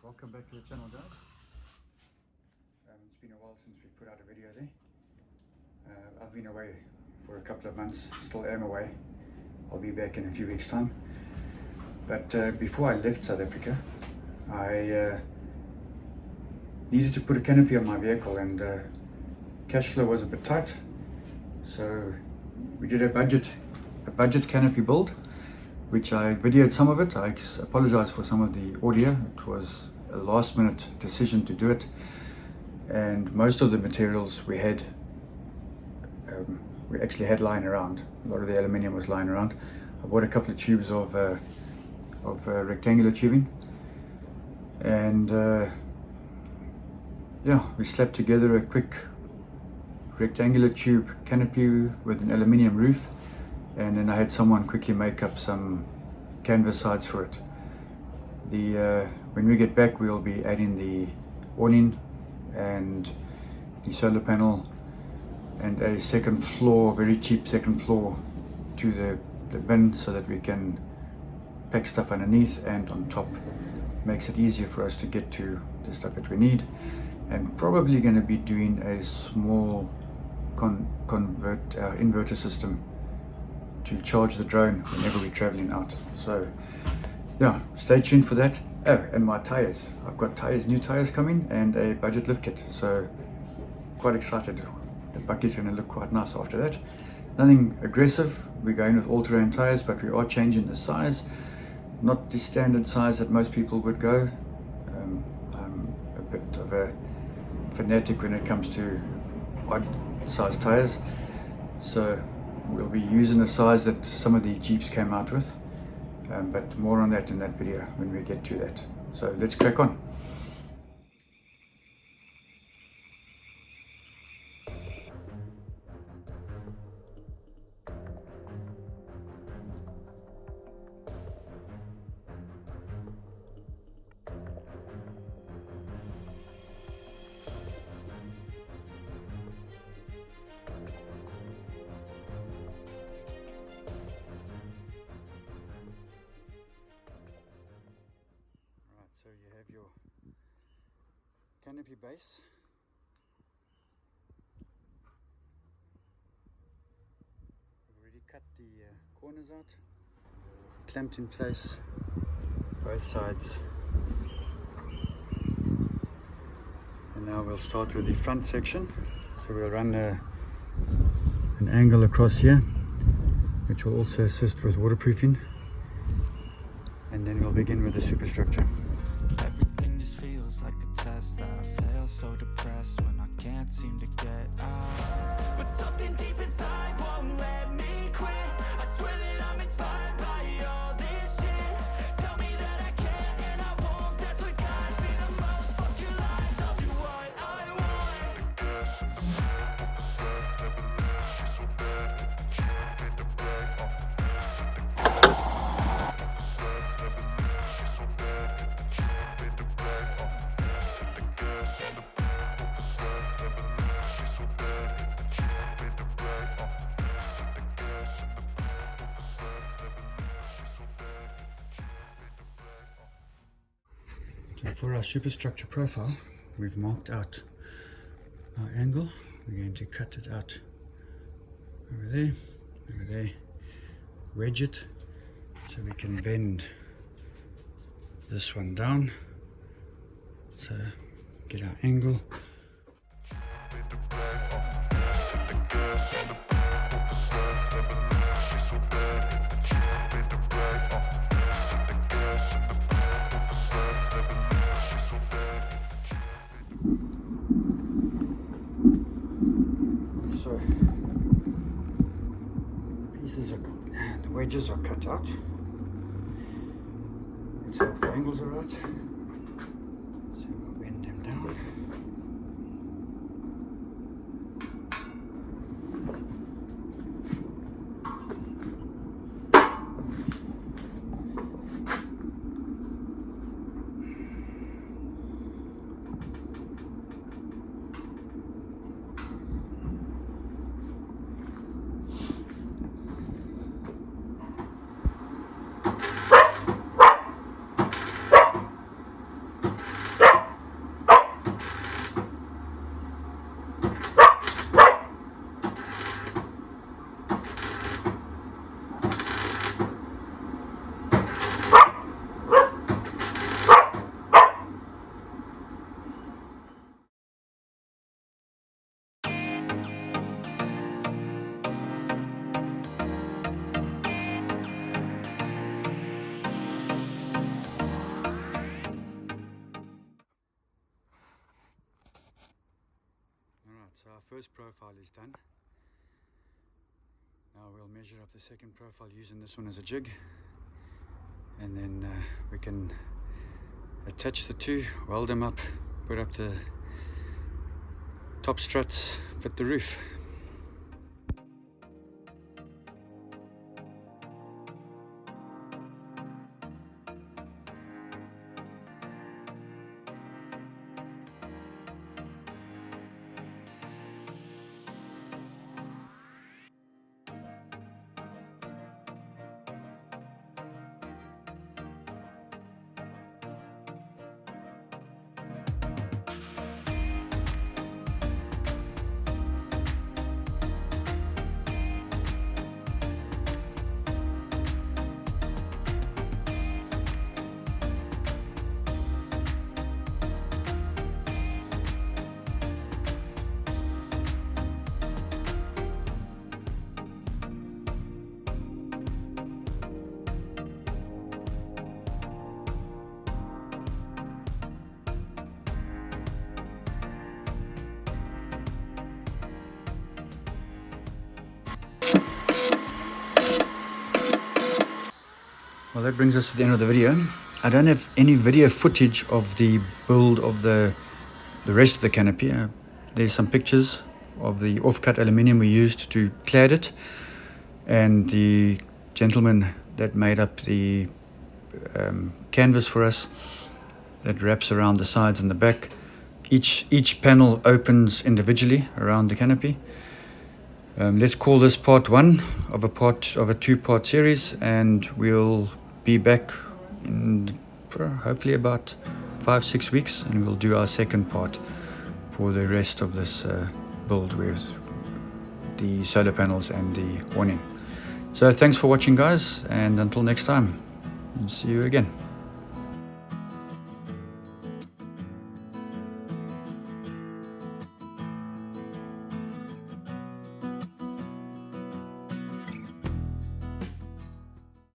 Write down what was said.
Welcome back to the channel, guys. It's been a while since we put out a video there. I've been away for a couple of months, still am away. I'll be back in a few weeks' time. But before I left South Africa, I needed to put a canopy on my vehicle, and cash flow was a bit tight. So we did a budget canopy build, which I videoed some of it. I apologize for some of the audio. It was a last minute decision to do it, and most of the materials we actually had lying around. A lot of the aluminium was lying around. I bought a couple of tubes of rectangular tubing, and yeah, we slapped together a quick rectangular tube canopy with an aluminium roof. And then I had someone quickly make up some canvas sides for it. When we get back, we'll be adding the awning and the solar panel and a second floor, very cheap second floor, to the bin, so that we can pack stuff underneath and on top. Makes it easier for us to get to the stuff that we need. And probably going to be doing a small inverter system to charge the drone whenever we're traveling out. So yeah, stay tuned for that. Oh, and my tires. I've got new tires coming, and a budget lift kit. So quite excited. The bucky's going to look quite nice after that. Nothing aggressive. We're going with all-terrain tires, but we are changing the size. Not the standard size that most people would go. I'm a bit of a fanatic when it comes to odd size tires. So we'll be using a size that some of the Jeeps came out with, but more on that in that video when we get to that. So let's crack on. So you have your canopy base. I've already cut the corners out, clamped in place both sides, and now we'll start with the front section. So we'll run an angle across here, which will also assist with waterproofing, and then we'll begin with the superstructure. Everything just feels like a test that I fail, so depressed when I can't seem to get out. But something deep inside won't let me quit. I swear that I'm inspired by all this shit. Tell me that I can and I won't. That's what guides me the most. Fuck your lies, I'll do what I want. So for our superstructure profile, we've marked out our angle. We're going to cut it out over there, wedge it so we can bend this one down. So get our angle. So the wedges are cut out. Let's hope the angles are right. So we'll bend them down. So our first profile is done. Now we'll measure up the second profile using this one as a jig, and then we can attach the two, weld them up, put up the top struts, fit the roof. Well, that brings us to the end of the video. I don't have any video footage of the build of the rest of the canopy. There's some pictures of the off-cut aluminium we used to clad it, and the gentleman that made up the canvas for us that wraps around the sides and the back. Each panel opens individually around the canopy. Let's call this part one of a two-part series, and we'll be back in hopefully about 5-6 weeks, and we'll do our second part for the rest of this build with the solar panels and the awning. So thanks for watching, guys, and until next time, see you again.